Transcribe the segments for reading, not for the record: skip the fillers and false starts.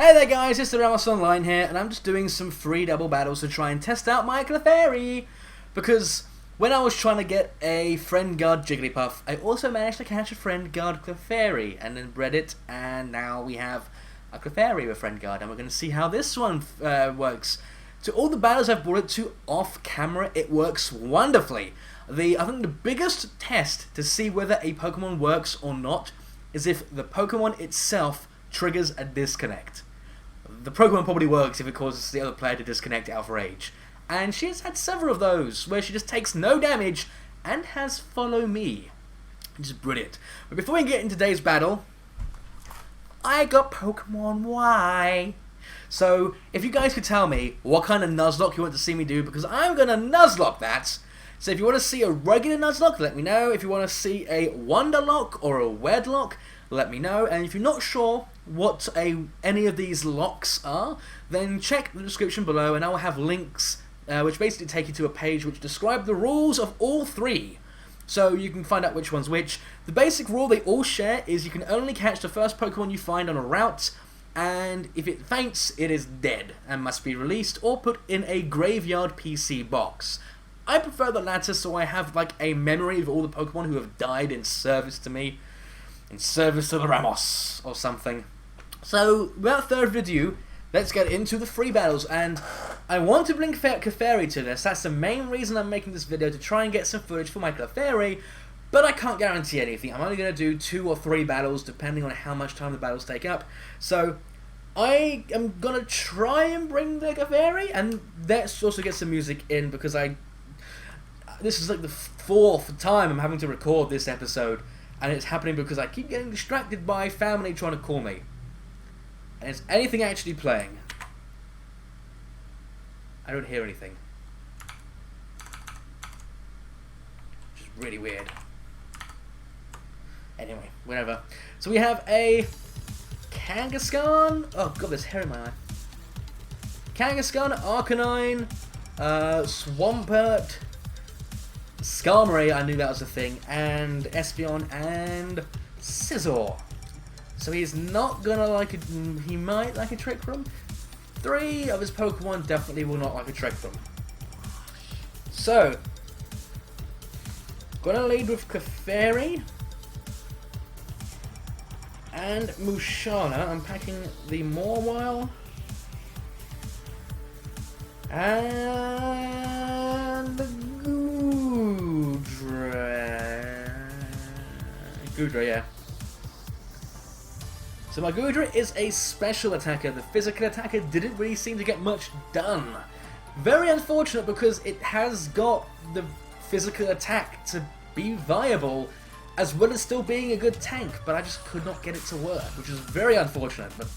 Hey there guys, it's the Ramos Online here, and I'm just doing some free double battles to try and test out my Clefairy. Because when I was trying to get a friend guard Jigglypuff, I also managed to catch a friend guard Clefairy, and then bred it, and now we have a Clefairy with friend guard, and we're going to see how this one works. To all the battles I've brought it to off camera, it works wonderfully. I think the biggest test to see whether a Pokemon works or not is if the Pokemon itself triggers a disconnect. The Pokemon probably works if it causes the other player to disconnect out of rage. And she has had several of those, where she just takes no damage and has Follow Me, which is brilliant. But before we get into today's battle, I got Pokemon Y. So, if you guys could tell me what kind of Nuzlocke you want to see me do, because I'm going to Nuzlocke that. So if you want to see a regular Nuzlocke, let me know. If you want to see a Wonderlock or a Wedlock, let me know. And if you're not sure what any of these locks are, then check the description below and I will have links which basically take you to a page which describe the rules of all three. So you can find out which one's which. The basic rule they all share is you can only catch the first Pokemon you find on a route, and if it faints, it is dead and must be released or put in a graveyard PC box. I prefer the latter, so I have like a memory of all the Pokemon who have died in service to me. In service to the Ramos, or something. So, without further ado, let's get into the free battles, and I want to bring Clefairy to this. That's the main reason I'm making this video, to try and get some footage for my Clefairy, but I can't guarantee anything. I'm only going to do 2 or 3 battles, depending on how much time the battles take up. So, I am going to try and bring the Clefairy, and let's also get some music in, because this is like the 4th time I'm having to record this episode. And it's happening because I keep getting distracted by family trying to call me. And is anything actually playing? I don't hear anything. Which is really weird. Anyway, whatever. So we have a Kangaskhan. Oh god, there's hair in my eye. Kangaskhan, Arcanine, Swampert, Skarmory, I knew that was a thing, and Espeon and Scizor. So he's not gonna like it. He might like a Trick Room. 3 of his Pokemon definitely will not like a Trick Room. So, gonna lead with Clefairy and Mushana. I'm packing the Mawile and the Goodra, yeah. So my Goodra is a special attacker. The physical attacker didn't really seem to get much done. Very unfortunate, because it has got the physical attack to be viable, as well as still being a good tank, but I just could not get it to work, which is very unfortunate, but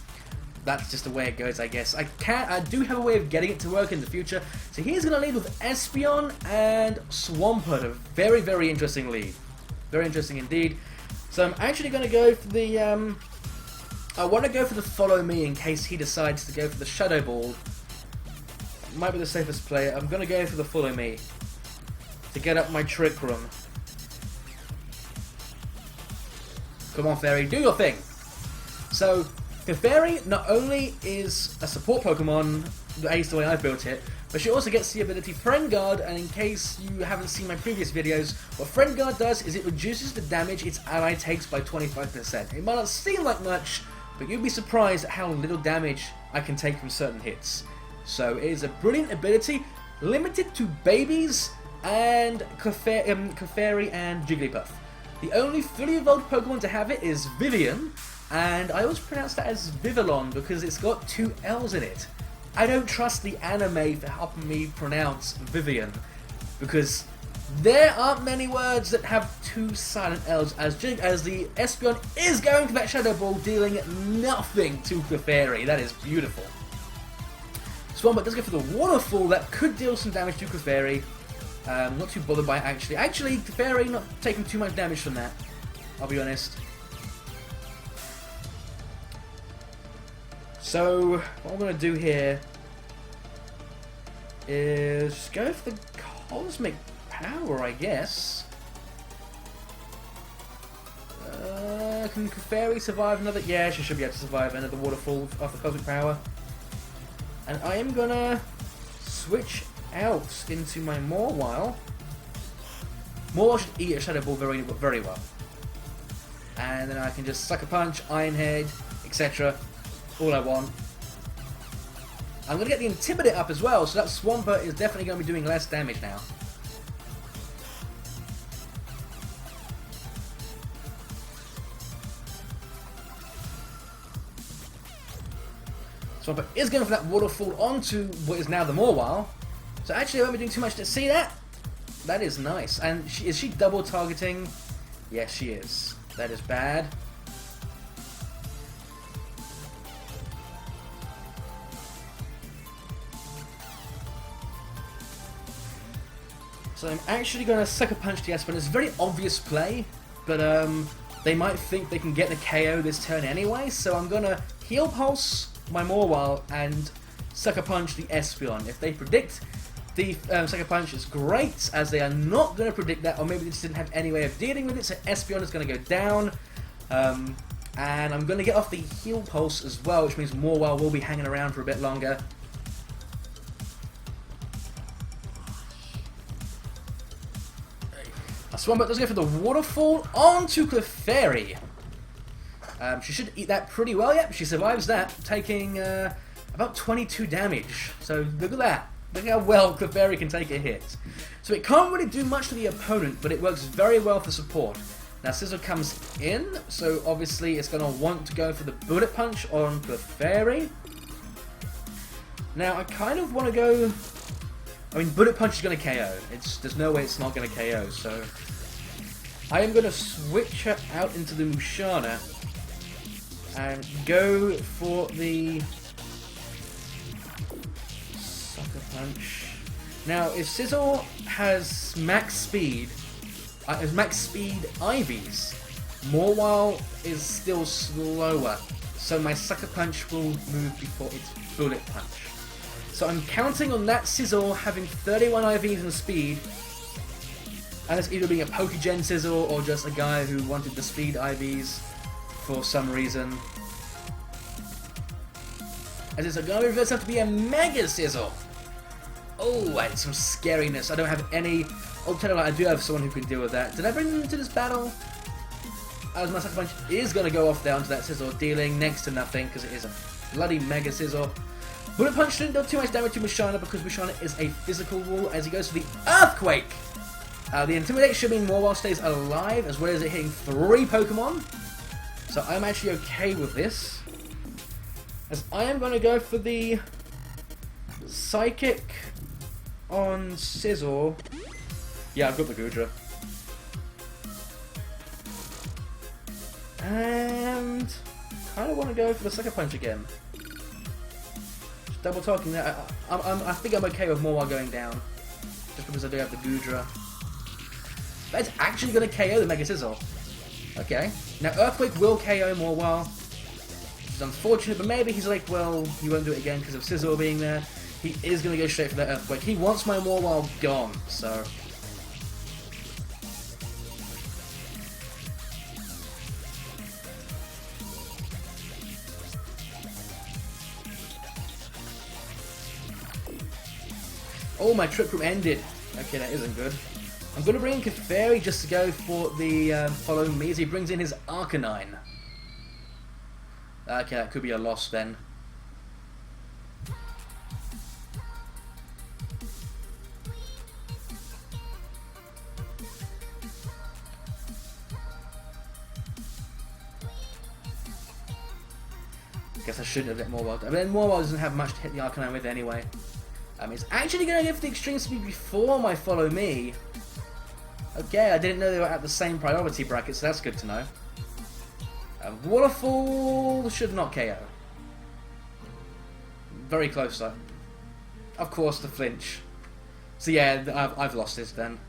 that's just the way it goes, I guess. I do have a way of getting it to work in the future. So he's going to lead with Espeon and Swampert. A very, very interesting lead. Very interesting indeed. So I'm actually going to go for the... I want to go for the Follow Me in case he decides to go for the Shadow Ball. Might be the safest play. I'm going to go for the Follow Me to get up my Trick Room. Come on, Fairy, do your thing! So, Clefairy not only is a support Pokemon, at least the way I've built it, but she also gets the ability Friend Guard, and in case you haven't seen my previous videos, what Friend Guard does is it reduces the damage its ally takes by 25%. It might not seem like much, but you'd be surprised at how little damage I can take from certain hits. So it is a brilliant ability, limited to babies and Clefairy and Jigglypuff. The only fully evolved Pokemon to have it is Vivian, and I always pronounce that as Vivillon because it's got 2 L's in it. I don't trust the anime for helping me pronounce Vivian, because there aren't many words that have 2 silent L's, as the Espeon is going for that Shadow Ball, dealing nothing to Clefairy. That is beautiful. Swampert does go for the Waterfall, that could deal some damage to Clefairy. Not too bothered by it, actually. Actually, Clefairy not taking too much damage from that, I'll be honest. So, what I'm going to do here is just go for the Cosmic Power, I guess. can Clefairy survive another? Yeah, she should be able to survive another waterfall after cosmic power. And I am gonna switch out into my Mawile. Mawile should eat a Shadow Ball very well. And then I can just Sucker Punch, Iron Head, etc. All I want. I'm going to get the Intimidate up as well, so that Swampert is definitely going to be doing less damage now. Swampert is going for that Waterfall onto what is now the Mawile. So actually I won't be doing too much to see that. That is nice. And is she double targeting? Yes, she is. That is bad. So I'm actually going to Sucker Punch the Espeon. It's a very obvious play, but they might think they can get the KO this turn anyway, so I'm going to Heal Pulse my Mawile and Sucker Punch the Espeon. If they predict the Sucker Punch, it's great, as they are not going to predict that, or maybe they just didn't have any way of dealing with it, so Espeon is going to go down. And I'm going to get off the Heal Pulse as well, which means Mawile will be hanging around for a bit longer. Swampert does go for the Waterfall onto Clefairy. She should eat that pretty well. Yep, she survives that, taking about 22 damage. So look at that. Look how well Clefairy can take a hit. So it can't really do much to the opponent, but it works very well for support. Now Scizor comes in, so obviously it's going to want to go for the Bullet Punch on Clefairy. Now I kind of want to go... I mean, Bullet Punch is going to KO. There's no way it's not going to KO, so... I am going to switch her out into the Musharna and go for the Sucker Punch. Now, if Scizor has max speed Ivies, Mawile is still slower, so my Sucker Punch will move before its Bullet Punch. So I'm counting on that Scizor having 31 IVs and speed, and it's either being a Pokegen Scizor or just a guy who wanted the speed IVs for some reason. As it's going to reverse out to be a Mega Scizor. Oh, and some scariness. I don't have any... Oh, tell you what, I do have someone who can deal with that. Did I bring them into this battle? As my Sucker Punch is going to go off down to that Scizor, dealing next to nothing because it is a bloody Mega Scizor. Bullet Punch didn't do too much damage to Musharna because Musharna is a physical wall as he goes for the Earthquake! The Intimidate should mean Mawile stays alive as well as it hitting 3 Pokemon. So I'm actually okay with this. As I am going to go for the Psychic on Scizor. Yeah, I've got the Goodra. And kind of want to go for the Sucker Punch again. Double talking there. I think I'm okay with Mawile going down, just because I do have the Goodra. That's actually going to KO the Mega Scizor. Okay. Now Earthquake will KO Mawile, which is unfortunate, but maybe he's like, well, he won't do it again because of Scizor being there. He is going to go straight for that Earthquake. He wants my Mawile gone, so... Oh, my Trick Room ended. Okay, that isn't good. I'm going to bring in Clefairy just to go for the Follow Me as he brings in his Arcanine. Okay, that could be a loss then. Guess I shouldn't have let Mawile. But then Mawile doesn't have much to hit the Arcanine with anyway. It's actually going to go for the Extreme Speed before my Follow Me. Okay, I didn't know they were at the same priority bracket, so that's good to know. Waterfall should not KO. Very close though. Of course, the flinch. So yeah, I've lost this then.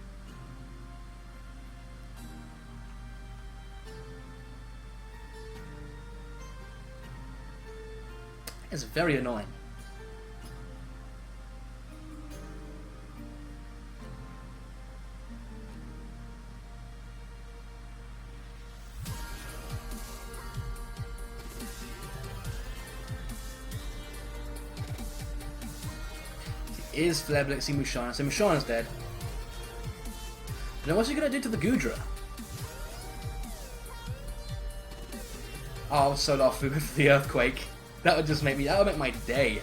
It's very annoying. is Flare Blitzing Musharna, so Musharna's dead. Now what's he going to do to the Goodra? Oh, Solar Fuga for the Earthquake. That would just make me, that would make my day.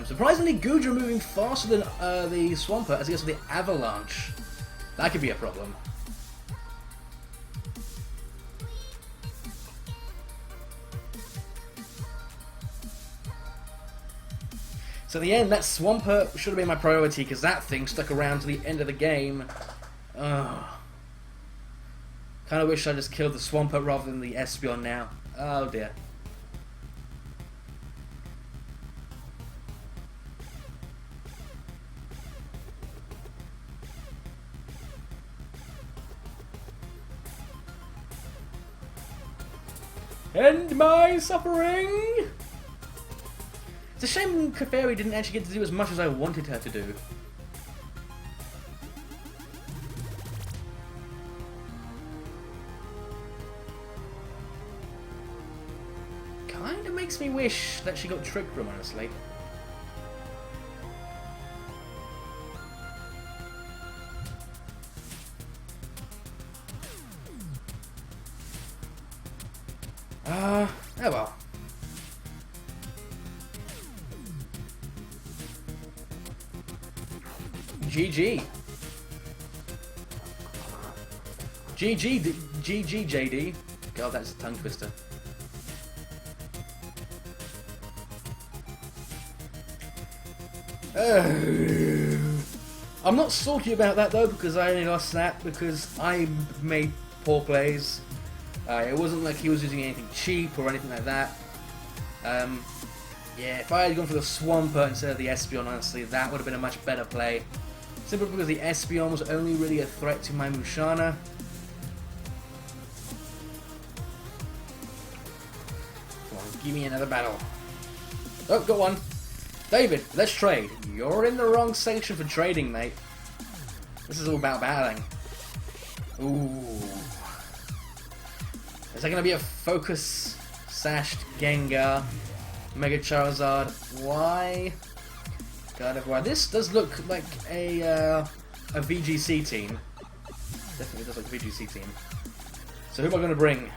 Surprisingly, Goodra moving faster than the Swampert as he gets to the Avalanche. That could be a problem. So in the end, that Swampert should have been my priority because that thing stuck around to the end of the game. Kind of wish I just killed the Swampert rather than the Espeon now. Oh dear. End my suffering! It's a shame Clefairy didn't actually get to do as much as I wanted her to do. Kinda makes me wish that she got Trick Room, honestly. Oh well. GG. GG, JD. God, that's a tongue twister. I'm not salty about that though, because I only lost that because I made poor plays. It wasn't like he was using anything cheap or anything like that. Yeah, if I had gone for the Swampert instead of the Espeon, honestly, that would have been a much better play. Simply because the Espeon was only really a threat to my Musharna. Come on, give me another battle. Oh, got one. David, let's trade. You're in the wrong section for trading, mate. This is all about battling. Ooh. Is that going to be a Focus Sashed Gengar? Mega Charizard? Why? God of War. This does look like a VGC team. Definitely does look like a VGC team. So who am I going to bring?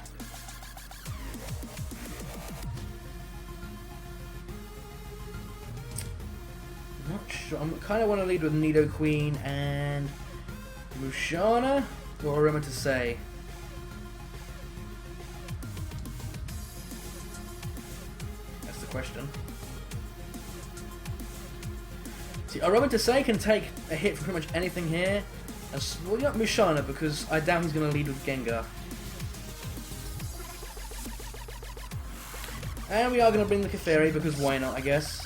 I'm not sure. I kind of want to lead with Nidoqueen and Musharna. What am I to say? That's the question. See, Aromatase can take a hit from pretty much anything here. And well, you got Musharna because I doubt he's going to lead with Gengar. And we are going to bring the Clefairy because why not, I guess.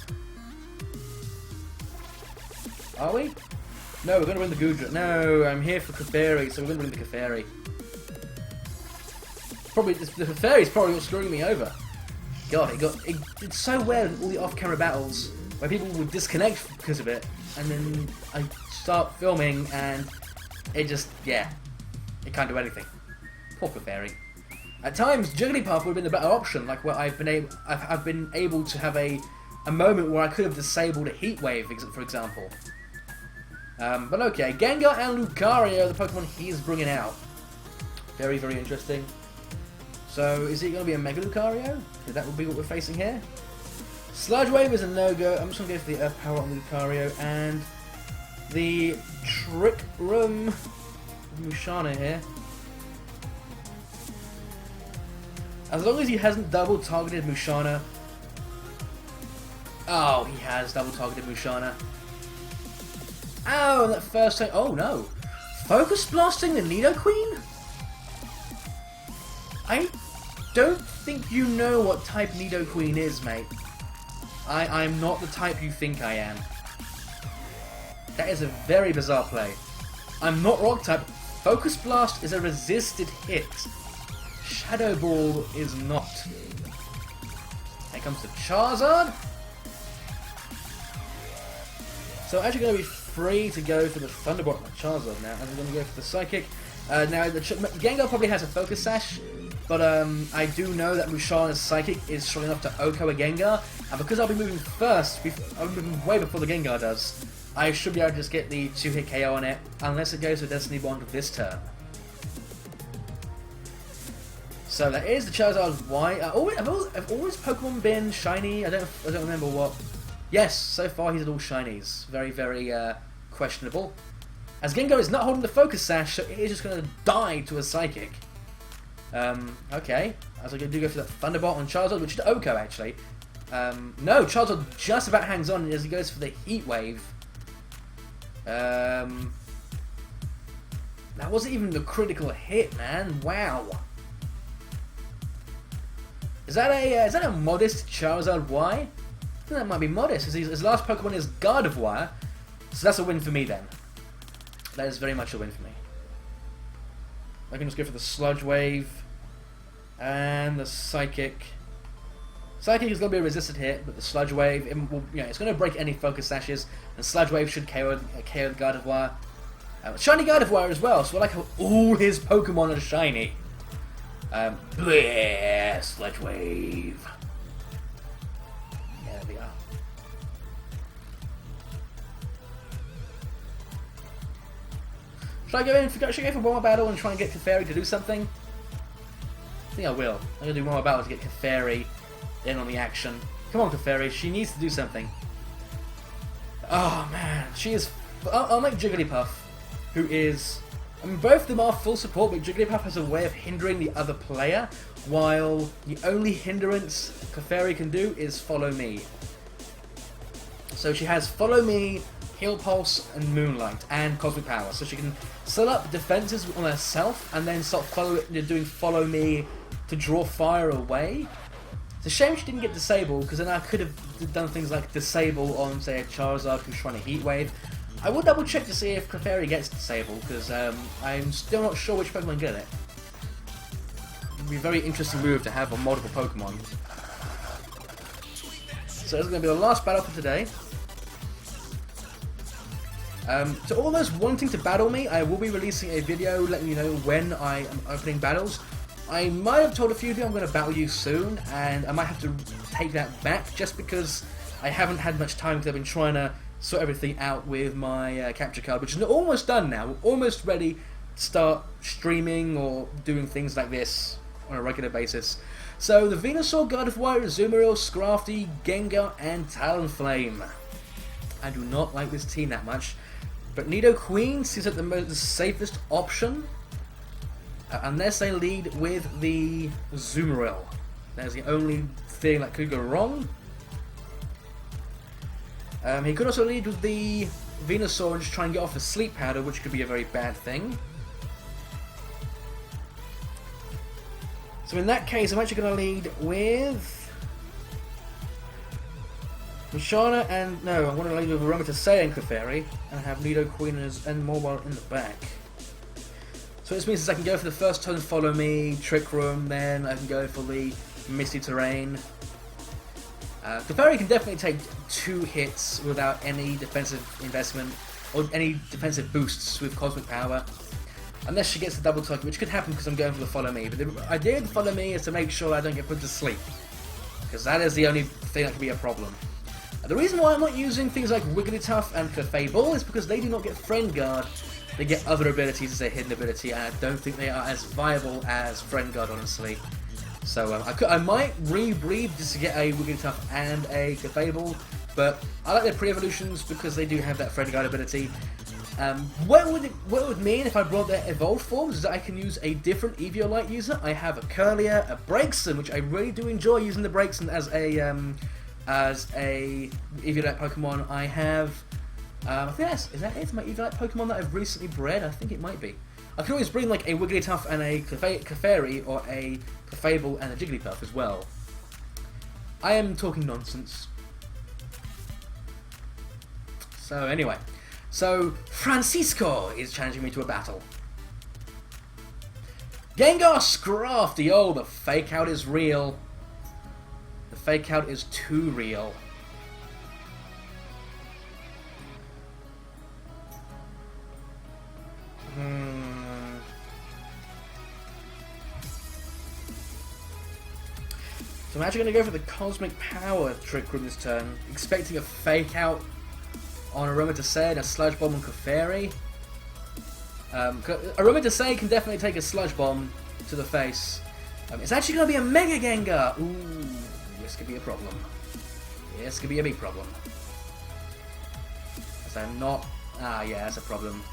Are we? No, we're going to bring the Goodra. No, I'm here for Clefairy, so we're going to bring the Clefairy. Probably, the Clefairy's probably what's screwing me over. God, it did so well in all the off-camera battles where people would disconnect because of it, and then I start filming and it just, yeah, it can't do anything. Poor Clefairy. At times, Jigglypuff would have been the better option, like where I've been able to have a moment where I could have disabled a Heat Wave, for example. But okay, Gengar and Lucario, the Pokemon he's bringing out. Very, very interesting. So, is it going to be a Mega Lucario? That would be what we're facing here. Sludge Wave is a no-go. I'm just going to go for the Earth Power on Lucario and the Trick Room Musharna here. As long as he hasn't double targeted Musharna. Oh, he has double targeted Musharna. Oh, that first time. Oh no. Focus blasting the Nidoqueen? I don't think you know what type Nidoqueen is, mate. I'm not the type you think I am. That is a very bizarre play. I'm not rock type. Focus Blast is a resisted hit. Shadow Ball is not. Here comes the Charizard. So I'm actually going to be free to go for the Thunderbolt on Charizard now, and I'm going to go for the Psychic. Now, the Gengar probably has a Focus Sash, But I do know that Mushana's Psychic is strong enough to OHKO a Gengar, and because I'll be moving first, I'll be moving way before the Gengar does, I should be able to just get the 2-hit KO on it, unless it goes to Destiny Bond this turn. So that is the Charizard Y. Have always Pokemon been shiny? I don't remember what. Yes, so far he's all shinies. Very, very questionable. As Gengar is not holding the Focus Sash, so it is just going to die to a Psychic. Okay. As I do go for that Thunderbolt on Charizard, which is OHKO actually. No, Charizard just about hangs on as he goes for the Heat Wave. That wasn't even the critical hit, man. Wow. Is that a modest Charizard Y? I think that might be modest. His last Pokemon is Gardevoir, so that's a win for me then. That is very much a win for me. I can just go for the Sludge Wave and the Psychic. Psychic is going to be a resisted hit, but the Sludge Wave, it's going to break any Focus Sashes, and Sludge Wave should KO Gardevoir. Shiny Gardevoir as well, so I like how all his Pokemon are shiny. Bleh, Sludge Wave. Yeah, there we are. Should I go for one more battle and try and get Clefairy to do something? I think I will. I'm going to do one more battle to get Clefairy in on the action. Come on, Clefairy, she needs to do something. Oh man, she is... I'll make Jigglypuff, who is... I mean, both of them are full support, but Jigglypuff has a way of hindering the other player, while the only hindrance Clefairy can do is follow me. So she has Follow Me, Heal Pulse, and Moonlight, and Cosmic Power. So she can set up defenses on herself, and then start doing Follow Me to draw fire away. It's a shame she didn't get Disable, because then I could have done things like Disable on, say, a Charizard who's trying to Heat Wave. I will double check to see if Clefairy gets Disable, because I'm still not sure which Pokemon get it. It would be a very interesting move to have on multiple Pokemon. So this is going to be the last battle for today. To all those wanting to battle me, I will be releasing a video letting you know when I am opening battles. I might have told a few of you I'm going to battle you soon, and I might have to take that back just because I haven't had much time because I've been trying to sort everything out with my capture card, which is almost done now. We're almost ready to start streaming or doing things like this on a regular basis. So the Venusaur, Gardevoir, Azumarill, Scrafty, Gengar, and Talonflame. I do not like this team that much, but Nidoqueen seems like the safest option, unless they lead with the Azumarill. That's the only thing that could go wrong. He could also lead with the Venusaur and just try and get off the Sleep Powder, which could be a very bad thing. So in that case, I'm actually going to lead with Mushana and... No, I'm going to lead with Aromatase and Clefairy, and have Nidoqueen and Mobile in the back. So this means I can go for the first turn Follow Me, Trick Room, then I can go for the Misty Terrain. Clefairy can definitely take 2 hits without any defensive investment or any defensive boosts with Cosmic Power, unless she gets the double target, which could happen because I'm going for the Follow Me. But the idea of the Follow Me is to make sure I don't get put to sleep, because that is the only thing that can be a problem. The reason why I'm not using things like Wigglytuff and Clefable is because they do not get Friend Guard. They get other abilities as a hidden ability, and I don't think they are as viable as Friend Guard, honestly. So I might rebreed just to get a Wigglytuff and a Clefable, but I like their pre-evolutions because they do have that Friend Guard ability. What it would mean if I brought their evolved forms is that I can use a different Eviolite user. I have a Curlier, a Braixen, which I really do enjoy using the Braixen as a Eviolite Pokemon. I have, I think is that it? My Eviolite Pokemon that I've recently bred? I think it might be. I can always bring like a Wigglytuff and a Clefairy, or a Clefable and a Jigglypuff as well. I am talking nonsense. So anyway, Francisco is challenging me to a battle. Gengar Scrafty! Oh, the fake out is real. The fake out is too real. So I'm actually going to go for the Cosmic Power Trick Room this turn, expecting a Fake Out on Aromatase and a Sludge Bomb on Clefairy. Aromatase can definitely take a Sludge Bomb to the face. It's actually going to be a Mega Gengar! Ooh, this could be a problem. This could be a big problem. As I'm not... Ah, yeah, that's a problem.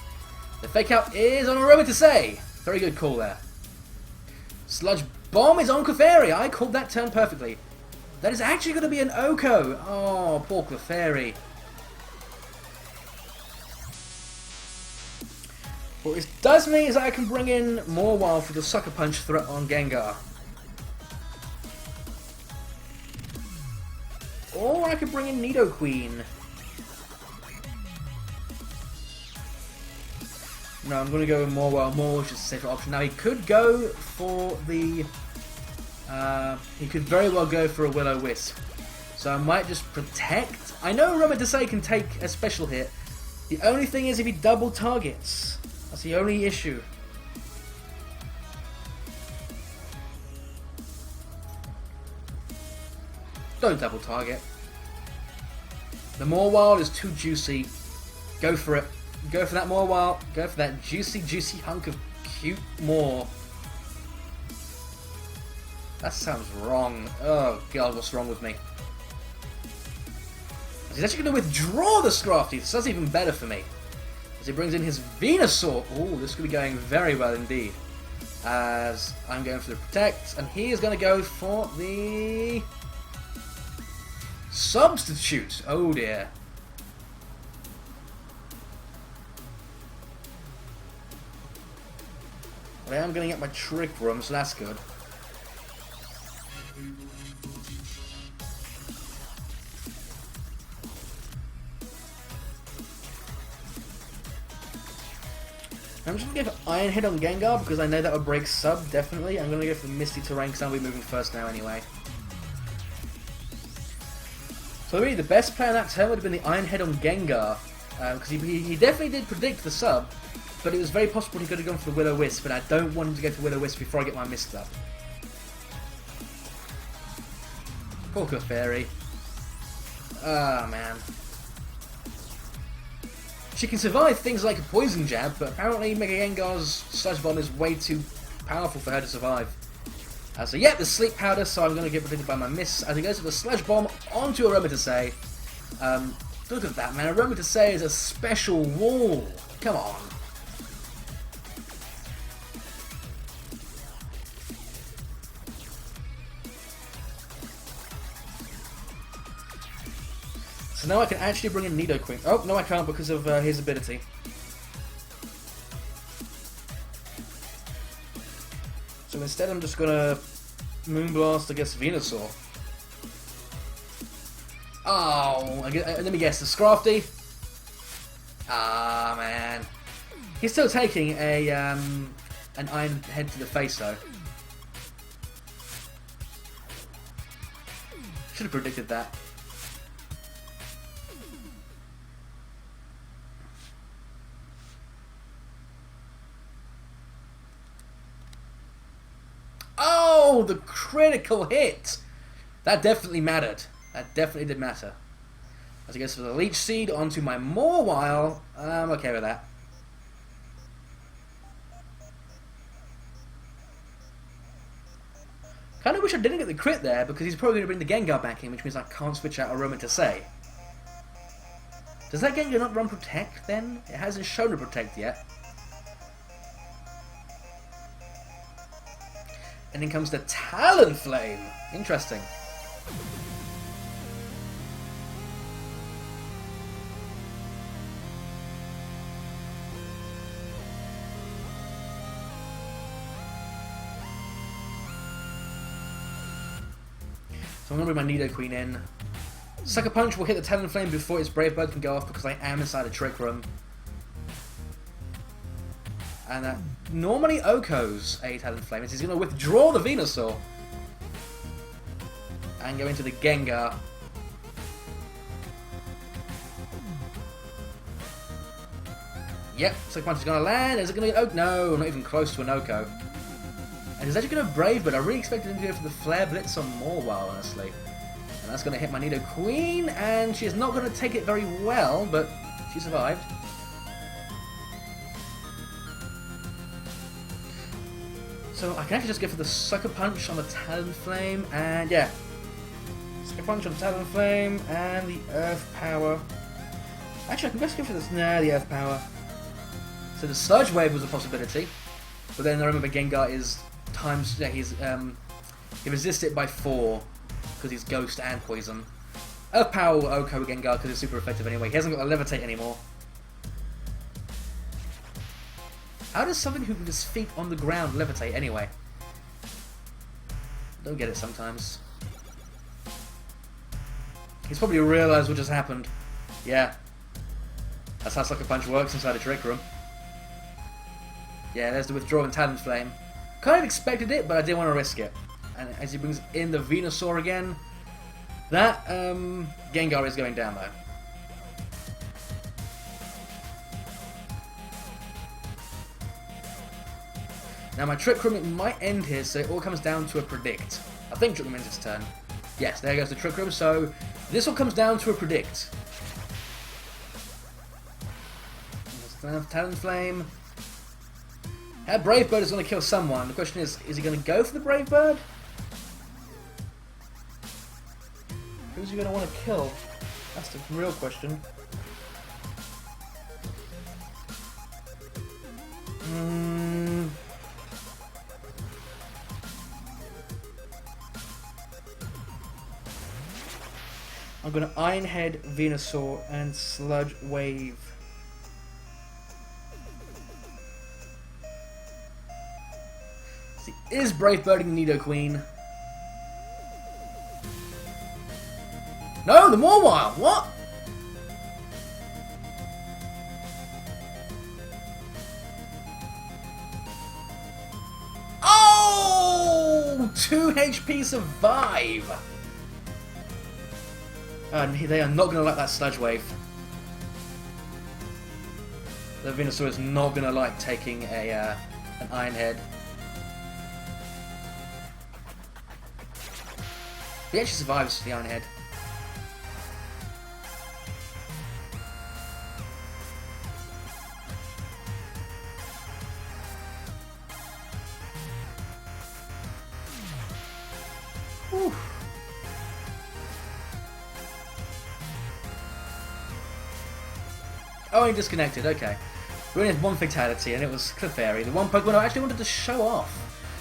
The Fake Out is on Aromatase! Very good call there. Sludge Bomb is on Clefairy! I called that turn perfectly. That is actually going to be an Oko! Oh, poor Clefairy. What this does mean is that I can bring in more Wild for the Sucker Punch threat on Gengar. Or I could bring in Nidoqueen. No, I'm going to go with more Wild, which is a safer option. Now he could go for the... he could very well go for a Will-O-Wisp. So I might just protect. I know Aromatase can take a special hit. The only thing is if he double targets. That's the only issue. Don't double target. The Mawile is too juicy. Go for it. Go for that Mawile. Go for that juicy hunk of cute Maw. That sounds wrong. Oh god, what's wrong with me? He's actually going to withdraw the Scrafty. So that's even better for me. As he brings in his Venusaur. Oh, this could be going very well indeed. As I'm going for the Protect. And he is going to go for the... Substitute. Oh dear. Well, I am going to get my Trick Room, so that's good. I'm just going to go for Iron Head on Gengar because I know that would break Sub, definitely. I'm going to go for Misty Terrain because I'll be moving first now anyway. So really the best play on that turn would have been the Iron Head on Gengar because he definitely did predict the Sub, but it was very possible he could have gone for the Will-O-Wisp, but I don't want him to go for Will-O-Wisp before I get my Mist up. Poor Clefairy. Ah, man. She can survive things like a Poison Jab, but apparently Mega Gengar's Sludge Bomb is way too powerful for her to survive. So yeah, the Sleep Powder, so I'm going to get protected by my Miss as he goes for the Sludge Bomb onto Aromatase. Look at that, man. Aromatase is a special wall. Come on. So now I can actually bring in Nidoqueen. Oh, no I can't because of his ability. So instead I'm just gonna Moonblast against Venusaur. Oh, let me guess, the Scrafty? Ah, man. He's still taking a an Iron Head to the face though. Should have predicted that. Oh, the critical hit! That definitely mattered. That definitely did matter. As he goes for the Leech Seed onto my Mawile, I'm okay with that. Kind of wish I didn't get the crit there because he's probably going to bring the Gengar back in, which means I can't switch out Aromatase. Does that Gengar not run Protect then? It hasn't shown a Protect yet. And then comes the Talonflame. Interesting. So I'm going to bring my Nidoqueen in. Sucker Punch will hit the Talonflame before its Brave Bird can go off because I am inside a Trick Room. And that normally Oko's a Talonflame. He's going to withdraw the Venusaur. And go into the Gengar. Yep, Sucker Punch is going to land. Is it going to get Oko? No, not even close to an Oko. And he's actually going to Brave, but I really expected him to go for the Flare Blitz on Morwile, honestly. And that's going to hit my Nidoqueen, and she's not going to take it very well, but she survived. So I can actually just go for the Sucker Punch on the Talonflame, and yeah. Sucker Punch on Talonflame, and the Earth Power. Actually, I can best go for this. Nah, the Earth Power. So the Sludge Wave was a possibility, but then I remember Gengar is times. Yeah, he resists it by 4 because he's Ghost and Poison. Earth Power will okay with Gengar because it's super effective anyway. He hasn't got a Levitate anymore. How does something who can just feet on the ground levitate anyway? Don't get it sometimes. He's probably realised what just happened. Yeah. That's how Sucker Punch works inside a Trick Room. Yeah, there's the withdrawal and Talonflame. Kind of expected it, but I didn't want to risk it. And as he brings in the Venusaur again, that Gengar is going down though. Now my Trick Room, it might end here, so it all comes down to a Predict. I think Trick Room ends its turn. Yes, there goes the Trick Room, so this all comes down to a Predict. Talonflame. That Brave Bird is going to kill someone. The question is he going to go for the Brave Bird? Who's he going to want to kill? That's the real question. I'm going to Iron Head, Venusaur, and Sludge Wave. See, is Brave Birding Nidoqueen? No, the Morwile! What? Oh! 2 HP survive! And they are not going to like that Sludge Wave. The Venusaur is not going to like taking an Iron Head. He actually survives the Iron Head. Whew. Oh, he disconnected, okay. We only had one fatality, and it was Clefairy, the one Pokemon I actually wanted to show off.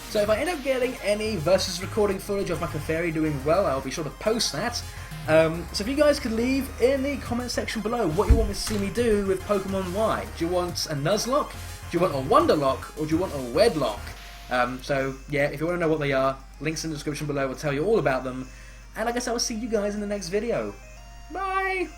So if I end up getting any versus recording footage of my Clefairy doing well, I'll be sure to post that. So if you guys could leave in the comment section below what you want me to see me do with Pokemon Y. Do you want a Nuzlocke? Do you want a Wonderlock? Or do you want a Wedlock? So yeah, if you want to know what they are, links in the description below will tell you all about them. And I guess I will see you guys in the next video. Bye!